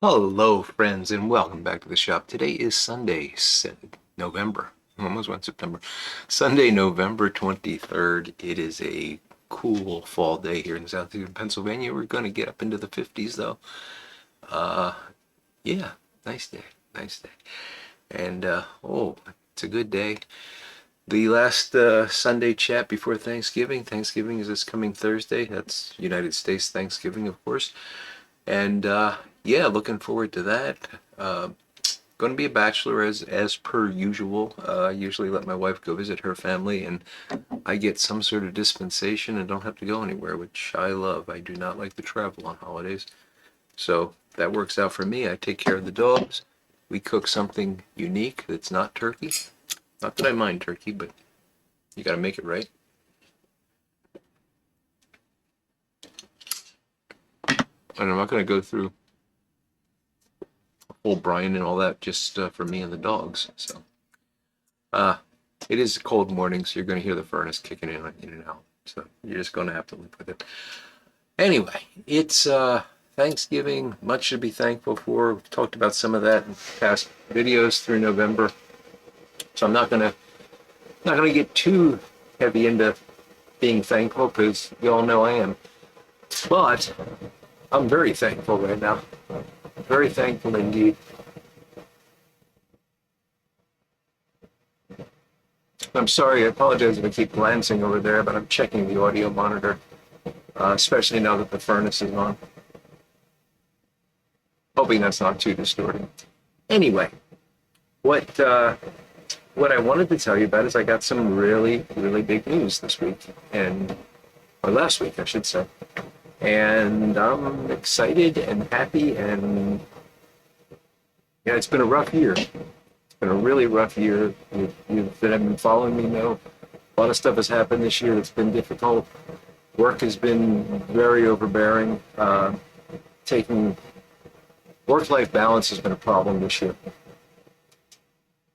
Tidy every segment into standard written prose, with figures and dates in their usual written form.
Hello, friends, and welcome back to the shop. Today is Sunday, November. Almost went September. Sunday, November 23rd. It is a cool fall day here in southeastern Pennsylvania. We're going to get up into the 50s, though. Uh, yeah, nice day, nice day. And, it's a good day. The last Sunday chat before Thanksgiving. Thanksgiving is this coming Thursday. That's United States Thanksgiving, of course. And yeah, looking forward to that. Going to be a bachelor as per usual. I usually let my wife go visit her family, and I get some sort of dispensation and don't have to go anywhere, which I love. I do not like to travel on holidays, so that works out for me. I take care of the dogs. We cook something unique that's not turkey. Not that I mind turkey, but you got to make it right. And I'm not going to go through whole brine and all that just for me and the dogs. So it is a cold morning, so you're going to hear the furnace kicking in and out. So you're just going to have to live with it. Anyway, it's Thanksgiving. Much to be thankful for. We've talked about some of that in past videos through November. So I'm not gonna get too heavy into being thankful, because you all know I am. But I'm very thankful right now. Very thankful indeed. I'm sorry, I apologize if I keep glancing over there, but I'm checking the audio monitor, especially now that the furnace is on. Hoping that's not too distorting. Anyway, what I wanted to tell you about is I got some really, really big news this week, or last week, I should say. And I'm excited and happy, and yeah, it's been a rough year. It's been a really rough year. You that have been following me know a lot of stuff has happened this year that's been difficult. Work has been very overbearing. Taking work-life balance has been a problem this year.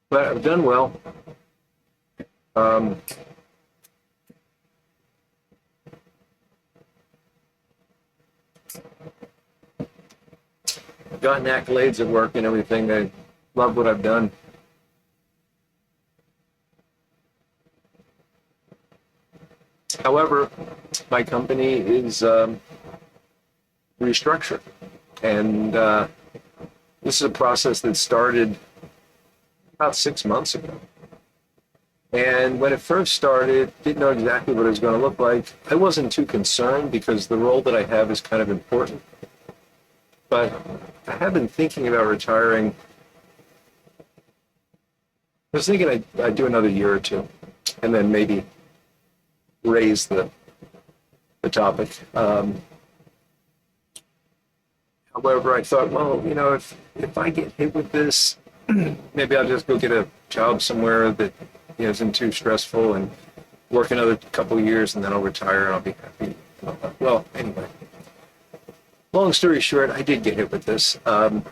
But I've done well. I've gotten accolades at work and everything. I love what I've done. However, my company is restructured, and this is a process that started about 6 months ago. And when it first started, didn't know exactly what it was going to look like. I wasn't too concerned because the role that I have is kind of important. But I have been thinking about retiring. I was thinking I'd do another year or two, and then maybe raise the topic. However, I thought, well, if I get hit with this, maybe I'll just go get a job somewhere that isn't too stressful and work another couple of years, and then I'll retire and I'll be happy. Well, anyway, long story short, I did get hit with this, and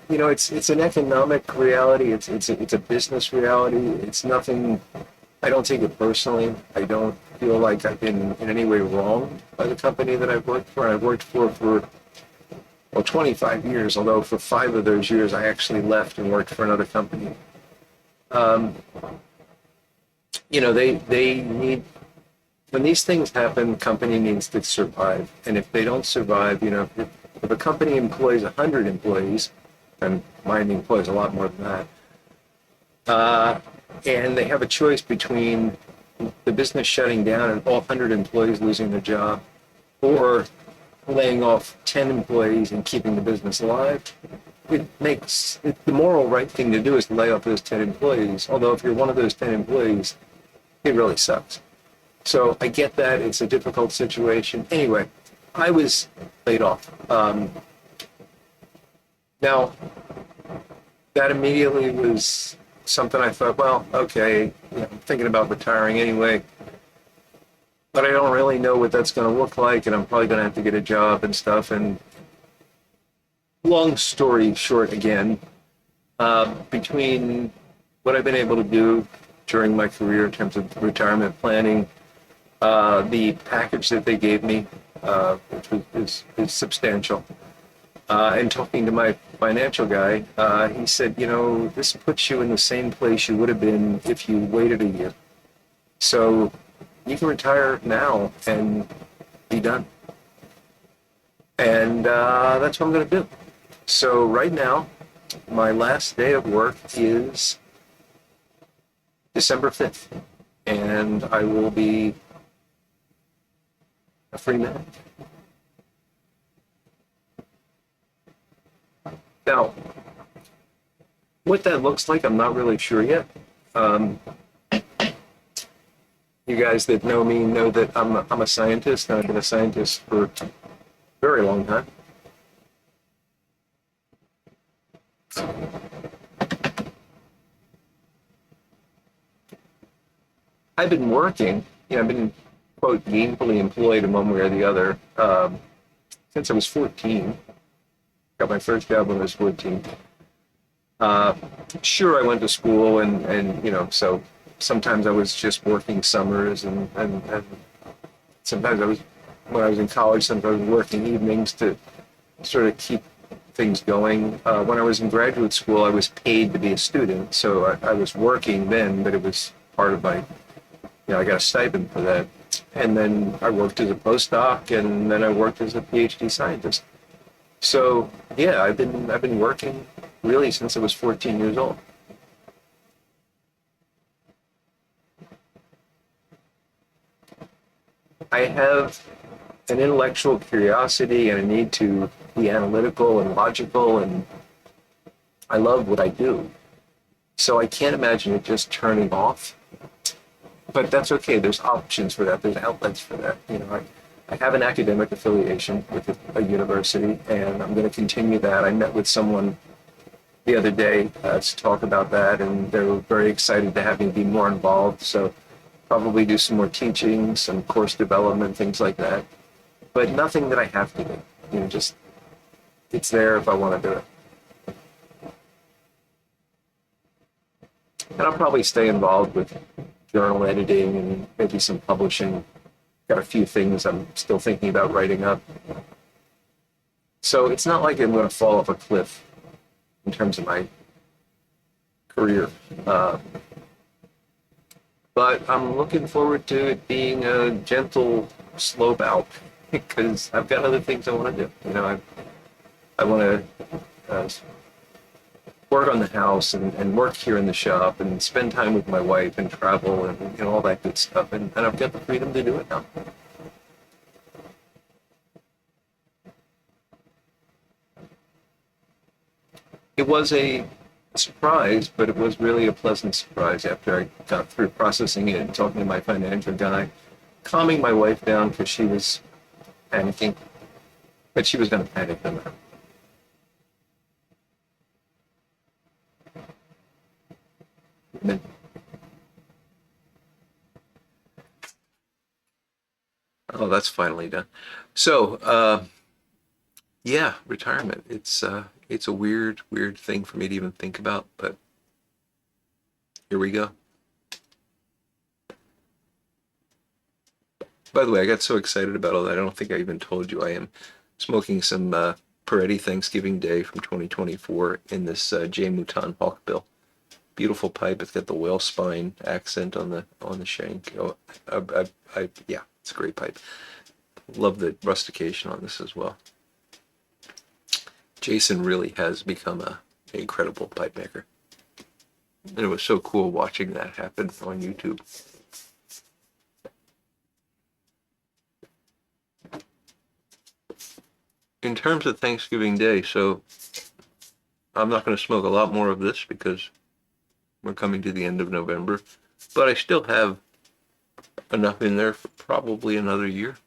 it's an economic reality. It's a business reality. It's nothing. I don't take it personally. I don't feel like I've been in any way wronged by the company that I've worked for. I've worked for 25 years, although for 5 of those years I actually left and worked for another company. They need, when these things happen, the company needs to survive. And if they don't survive, if a company employs 100 employees, and mine employs a lot more than that, and they have a choice between the business shutting down and all 100 employees losing their job, or laying off 10 employees and keeping the business alive, the moral right thing to do is to lay off those 10 employees. Although if you're one of those 10 employees, it really sucks. So I get that. It's a difficult situation. Anyway, I was laid off. Now, that immediately was something I thought, well, okay, I'm thinking about retiring anyway, but I don't really know what that's going to look like, and I'm probably going to have to get a job and stuff. And long story short, again, between what I've been able to do during my career in terms of retirement planning, The package that they gave me, which is substantial. And talking to my financial guy, he said, this puts you in the same place you would have been if you waited a year. So you can retire now and be done. And that's what I'm going to do. So right now, my last day of work is December 5th, and I will be a free man. Now, what that looks like, I'm not really sure yet. Um, you guys that know me know that I'm a scientist, and I've been a scientist for a very long time. I've been working, I've been, quote, gainfully employed in one way or the other since I was 14. Got my first job when I was 14. Uh, sure, I went to school, and so sometimes I was just working summers, and sometimes when I was in college, sometimes I was working evenings to sort of keep things going. When I was in graduate school, I was paid to be a student, so I was working then, but it was part of my, I got a stipend for that. And then I worked as a postdoc, and then I worked as a PhD scientist. So yeah, I've been working really since I was 14 years old. I have an intellectual curiosity and a need to be analytical and logical, and I love what I do. So I can't imagine it just turning off. But that's okay. There's options for that. There's outlets for that. I have an academic affiliation with a university, and I'm going to continue that. I met with someone the other day to talk about that, and they were very excited to have me be more involved. So probably do some more teaching, some course development, things like that. But nothing that I have to do. Just it's there if I want to do it. And I'll probably stay involved with journal editing and maybe some publishing. Got a few things I'm still thinking about writing up. So it's not like I'm going to fall off a cliff in terms of my career. But I'm looking forward to it being a gentle slope out because I've got other things I want to do. I want to work on the house and work here in the shop and spend time with my wife and travel and all that good stuff. And I've got the freedom to do it now. It was a surprise, but it was really a pleasant surprise after I got through processing it and talking to my financial guy, calming my wife down because she was panicking, but she was going to panic no matter. Oh, that's finally done. So, yeah, retirement. It's a weird thing for me to even think about, but here we go. By the way, I got so excited about all that. I don't think I even told you I am smoking some Peretti Thanksgiving Day from 2024 in this J. Mouton Hawkbill. Beautiful pipe. It's got the whale spine accent on the shank. Oh, yeah, it's a great pipe. Love the rustication on this as well. Jason really has become an incredible pipe maker. And it was so cool watching that happen on YouTube. In terms of Thanksgiving Day, so I'm not going to smoke a lot more of this because we're coming to the end of November, but I still have enough in there for probably another year.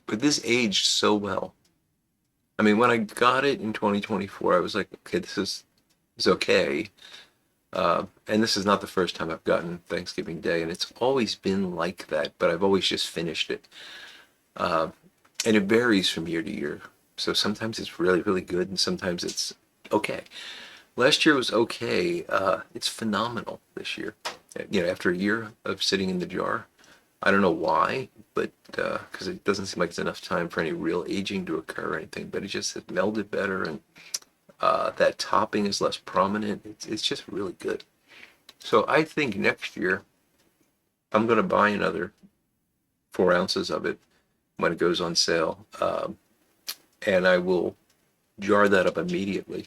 But this aged so well. I mean, when I got it in 2024, I was like, okay, this is okay. And this is not the first time I've gotten Thanksgiving Day, and it's always been like that, but I've always just finished it. And it varies from year to year. So sometimes it's really, really good, and sometimes it's okay. Last year was okay. It's phenomenal this year. after a year of sitting in the jar. I don't know why, but because it doesn't seem like it's enough time for any real aging to occur or anything, but it just has melded better, and that topping is less prominent. It's just really good. So I think next year I'm going to buy another 4 ounces of it when it goes on sale, and I will jar that up immediately,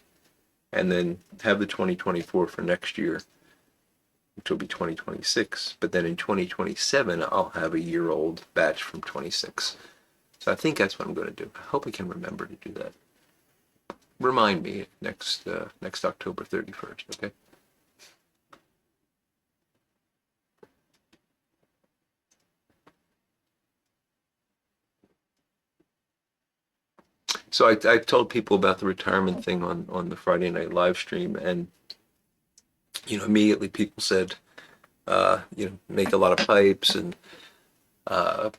and then have the 2024 for next year, which will be 2026. But then in 2027, I'll have a year-old batch from 26. So I think that's what I'm going to do. I hope I can remember to do that. Remind me next October 31st, okay? So I told people about the retirement thing on the Friday night live stream, and immediately people said, make a lot of pipes, and uh,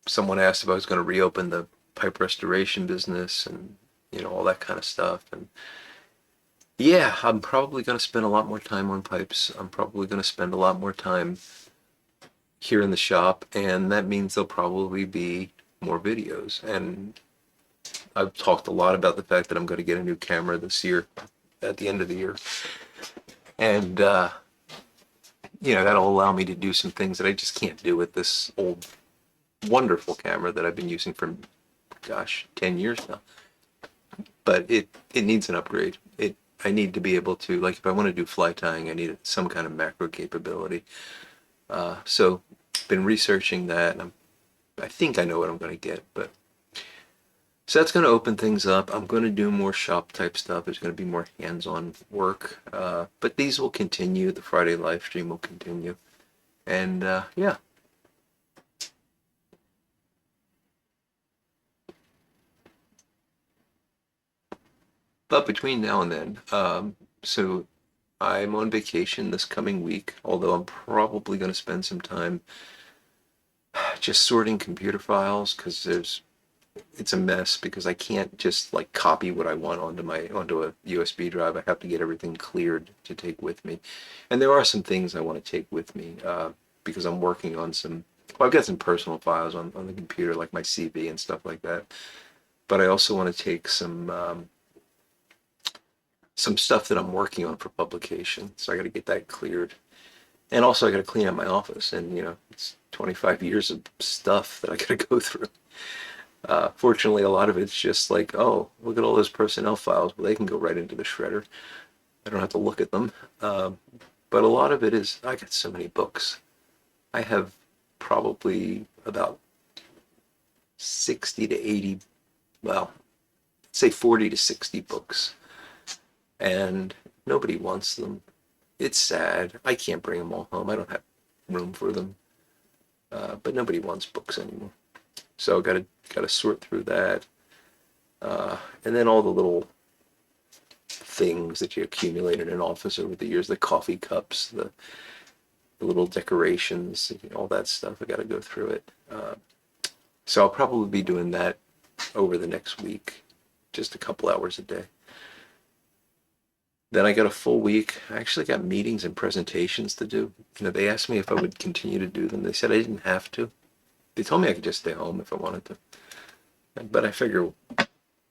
someone asked if I was going to reopen the pipe restoration business, and all that kind of stuff. And yeah, I'm probably going to spend a lot more time on pipes. I'm probably going to spend a lot more time here in the shop, and that means there'll probably be more videos. And I've talked a lot about the fact that I'm going to get a new camera this year, at the end of the year, and that'll allow me to do some things that I just can't do with this old wonderful camera that I've been using for, gosh, 10 years now. But it needs an upgrade. I need to be able to, like, if I want to do fly tying, I need some kind of macro capability. So been researching that, and I think I know what I'm going to get. But so that's going to open things up. I'm going to do more shop type stuff. There's going to be more hands-on work. But these will continue. The Friday live stream will continue. And yeah. But between now and then, so I'm on vacation this coming week, although I'm probably going to spend some time just sorting computer files, because it's a mess, because I can't just like copy what I want onto a USB drive. I have to get everything cleared to take with me. And there are some things I want to take with me, because I'm working on I've got some personal files on the computer, like my CV and stuff like that. But I also want to take some stuff that I'm working on for publication. So I got to get that cleared. And also I got to clean up my office, and it's 25 years of stuff that I got to go through. Fortunately, a lot of it's just like, oh, look at all those personnel files. Well, they can go right into the shredder. I don't have to look at them. But a lot of it is, I got so many books. I have probably about 60 to 80, well, say 40 to 60 books. And nobody wants them. It's sad. I can't bring them all home. I don't have room for them. But nobody wants books anymore. So gotta sort through that. And then all the little things that you accumulate in an office over the years, the coffee cups, the little decorations, all that stuff. I gotta go through it. So I'll probably be doing that over the next week, just a couple hours a day. Then I got a full week. I actually got meetings and presentations to do. They asked me if I would continue to do them. They said I didn't have to. They told me I could just stay home if I wanted to. But I figure,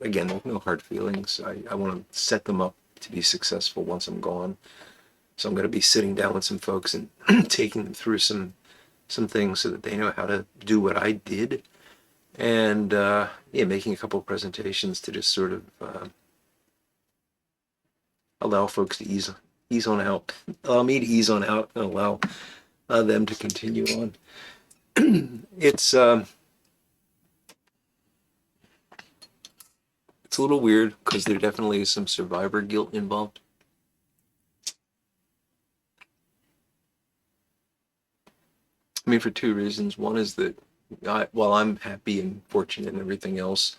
again, there's no hard feelings. I want to set them up to be successful once I'm gone. So I'm going to be sitting down with some folks and taking them through some things so that they know how to do what I did. And making a couple of presentations to just sort of allow folks to ease on out, allow me to ease on out, and allow them to continue on. It's a little weird, because there definitely is some survivor guilt involved. I mean, for two reasons. One is that while I'm happy and fortunate and everything else,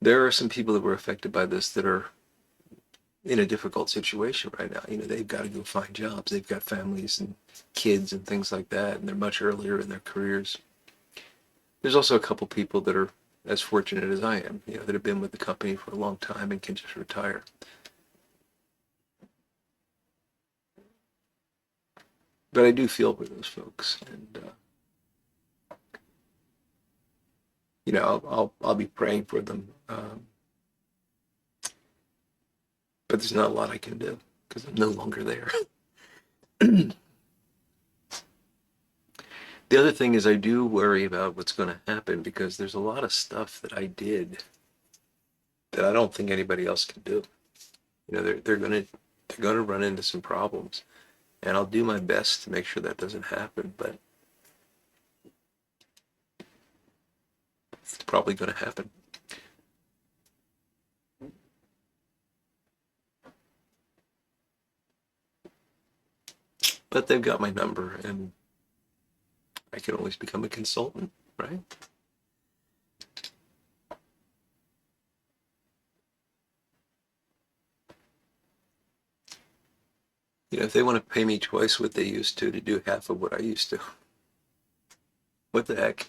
there are some people that were affected by this that are in a difficult situation right now. They've got to go find jobs. They've got families and kids and things like that, and they're much earlier in their careers. There's also a couple people that are as fortunate as I am, that have been with the company for a long time and can just retire. But I do feel for those folks, and I'll be praying for them. But there's not a lot I can do because I'm no longer there. The other thing is I do worry about what's going to happen because there's a lot of stuff that I did that I don't think anybody else can do. They're gonna run into some problems, and I'll do my best to make sure that doesn't happen. But it's probably going to happen. But they've got my number, and I can always become a consultant, right? If they want to pay me twice what they used to do half of what I used to, what the heck?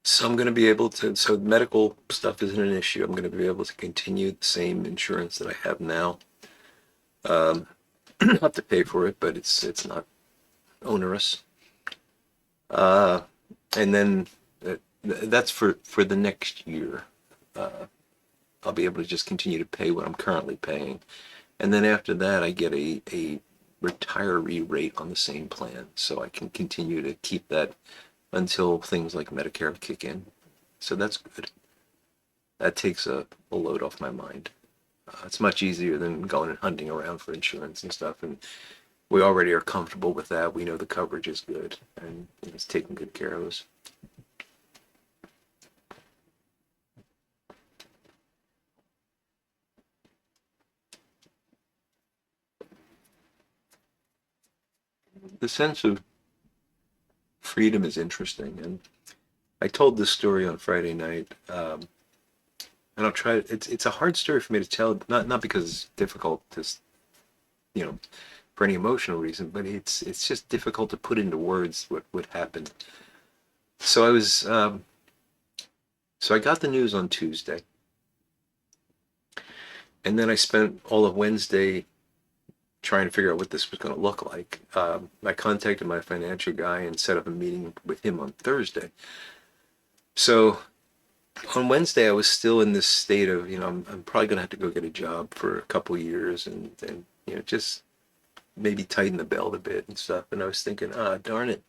So I'm going to be able to, so medical stuff isn't an issue. I'm going to be able to continue the same insurance that I have now. I'll have to pay for it, but it's not onerous. Uh, and then that's for the next year. I'll be able to just continue to pay what I'm currently paying. And then after that, I get a retiree rate on the same plan. So I can continue to keep that until things like Medicare kick in. So that's good. That takes a load off my mind. It's much easier than going and hunting around for insurance and stuff. And we already are comfortable with that. We know the coverage is good and it's taking good care of us. The sense of freedom is interesting. And I told this story on Friday night. And I'll try. It's a hard story for me to tell, not because it's difficult to, you know, for any emotional reason, but it's just difficult to put into words what happened. So I got the news on Tuesday, and then I spent all of Wednesday trying to figure out what this was going to look like. I contacted my financial guy and set up a meeting with him on Thursday. So on Wednesday, I was still in this state of, I'm probably going to have to go get a job for a couple of years and just maybe tighten the belt a bit and stuff. And I was thinking, darn it,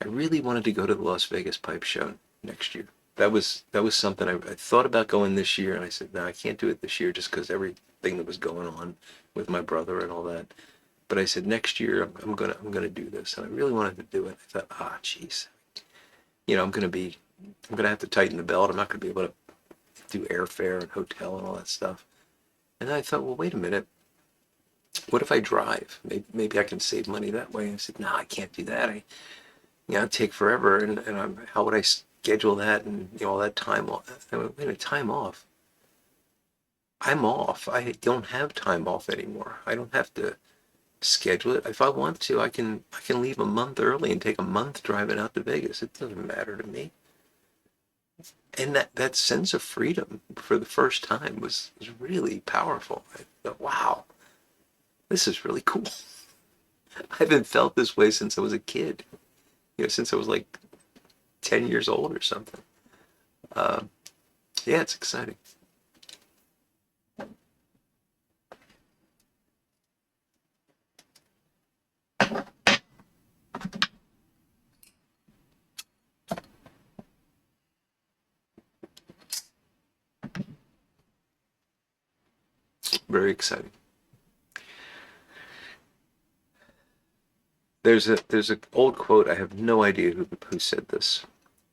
I really wanted to go to the Las Vegas Pipe Show next year. That was something I thought about going this year, and I said, no, I can't do it this year just because everything that was going on with my brother and all that. But I said next year I'm gonna do this, and I really wanted to do it. I thought, geez, I'm gonna have to tighten the belt. I'm not gonna be able to do airfare and hotel and all that stuff. And then I thought, well, wait a minute. What if I drive? Maybe I can save money that way. And I said, no, I can't do that. It'd take forever. And how would I schedule that and all that time off? I went, wait a minute, time off. I'm off. I don't have time off anymore. I don't have to schedule it. If I want to, I can leave a month early and take a month driving out to Vegas. It doesn't matter to me. And that sense of freedom for the first time was really powerful. I thought, wow, this is really cool. I haven't felt this way since I was a kid. Since I was like 10 years old or something. Uh, yeah, it's exciting. Very exciting. There's a old quote. I have no idea who said this,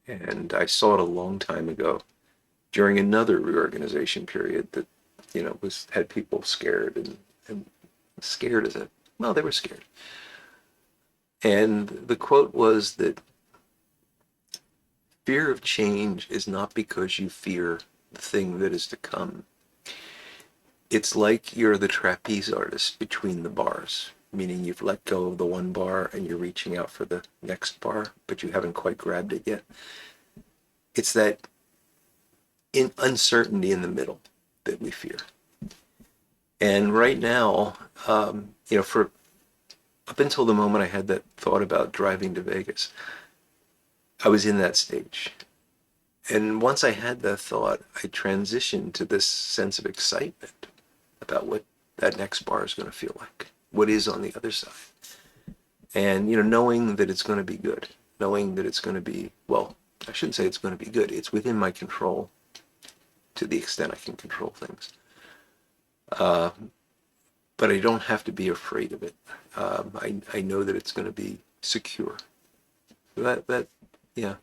and I saw it a long time ago during another reorganization period that was had people scared and scared as a well, they were scared. And the quote was that fear of change is not because you fear the thing that is to come. It's like you're the trapeze artist between the bars, meaning you've let go of the one bar and you're reaching out for the next bar, but you haven't quite grabbed it yet. It's that in uncertainty in the middle that we fear. And right now, for up until the moment I had that thought about driving to Vegas, I was in that stage. And once I had that thought, I transitioned to this sense of excitement about what that next bar is going to feel like, what is on the other side. And, knowing that it's going to be good, knowing that it's going to be, well, I shouldn't say it's going to be good. It's within my control to the extent I can control things. But I don't have to be afraid of it. I know that it's going to be secure. Yeah.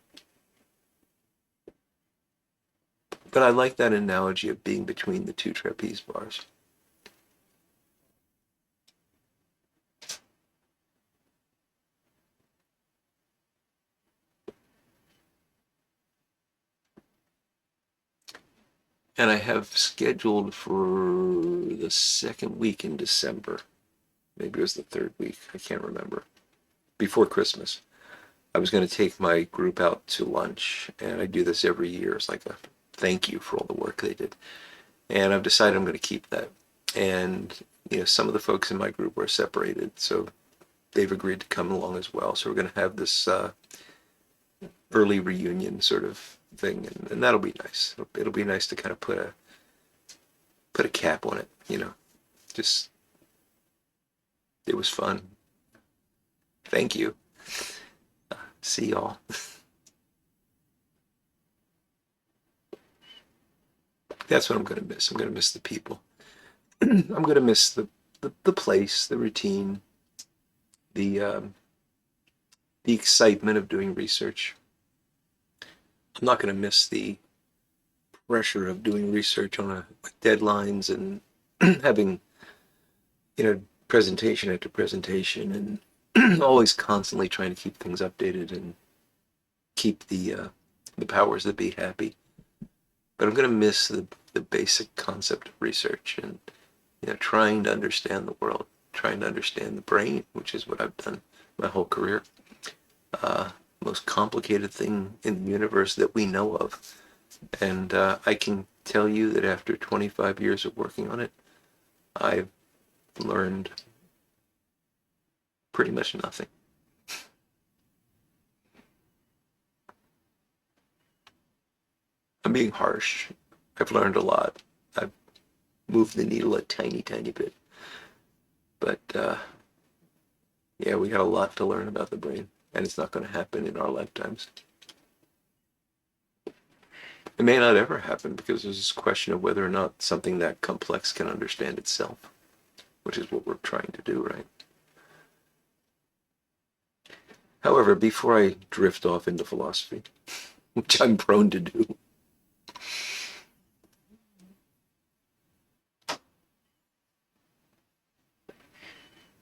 But I like that analogy of being between the two trapeze bars. And I have scheduled for the second week in December. Maybe it was the third week. I can't remember. Before Christmas. I was going to take my group out to lunch, and I do this every year. It's like a thank you for all the work they did. And I've decided I'm going to keep that. And, some of the folks in my group are separated, so they've agreed to come along as well. So we're going to have this early reunion sort of thing, and that'll be nice. It'll be nice to kind of put a cap on it, Just, it was fun. Thank you. See y'all. That's what I'm going to miss. I'm going to miss the people. I'm going to miss the place, the routine, the excitement of doing research. I'm not going to miss the pressure of doing research on deadlines and having, presentation after presentation, and always constantly trying to keep things updated and keep the powers that be happy. But I'm going to miss the basic concept of research and trying to understand the world, trying to understand the brain, which is what I've done my whole career. Most complicated thing in the universe that we know of. And I can tell you that after 25 years of working on it, I've learned pretty much nothing. I'm being harsh. I've learned a lot. I've moved the needle a tiny, tiny bit. But yeah, we got a lot to learn about the brain, and it's not going to happen in our lifetimes. It may not ever happen because there's this question of whether or not something that complex can understand itself, which is what we're trying to do, right? However, before I drift off into philosophy, which I'm prone to do,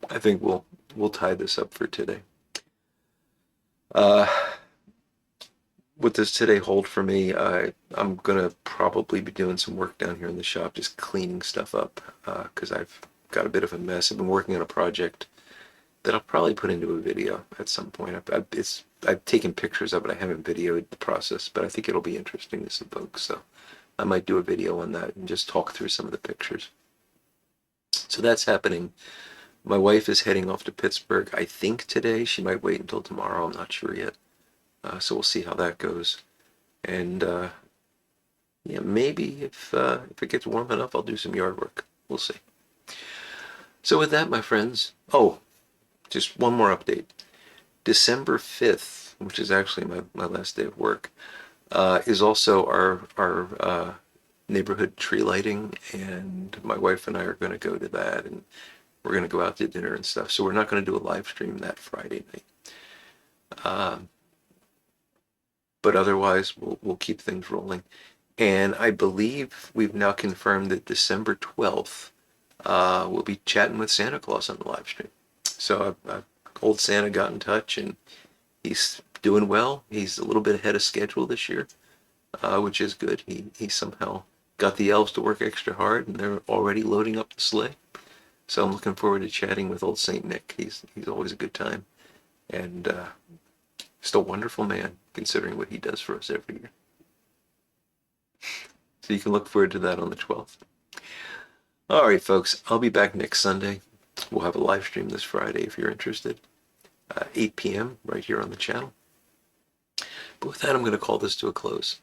I think we'll tie this up for today. What does today hold for me? I'm gonna probably be doing some work down here in the shop, just cleaning stuff up, because I've got a bit of a mess. I've been working on a project that I'll probably put into a video at some point. I've taken pictures of it. I haven't videoed the process, but I think it'll be interesting to some folks. So I might do a video on that and just talk through some of the pictures. So that's happening. My wife is heading off to Pittsburgh, I think today. She might wait until tomorrow. I'm not sure yet. So we'll see how that goes. And yeah, maybe if it gets warm enough, I'll do some yard work. We'll see. So with that, my friends, just one more update. December 5th, which is actually my last day of work, is also our neighborhood tree lighting, and my wife and I are going to go to that, and we're going to go out to dinner and stuff. So we're not going to do a live stream that Friday night. But otherwise, we'll keep things rolling. And I believe we've now confirmed that December 12th, we'll be chatting with Santa Claus on the live stream. So old Santa got in touch, and he's doing well. He's a little bit ahead of schedule this year, which is good. He somehow got the elves to work extra hard, and they're already loading up the sleigh. So I'm looking forward to chatting with old Saint Nick. He's always a good time, and just a wonderful man, considering what he does for us every year. So you can look forward to that on the 12th. All right, folks, I'll be back next Sunday. We'll have a live stream this Friday if you're interested, 8 p.m. right here on the channel. But with that, I'm going to call this to a close.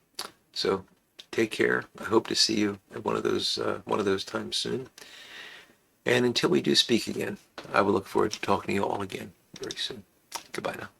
So take care. I hope to see you at one of those times soon. And until we do speak again, I will look forward to talking to you all again very soon. Goodbye now.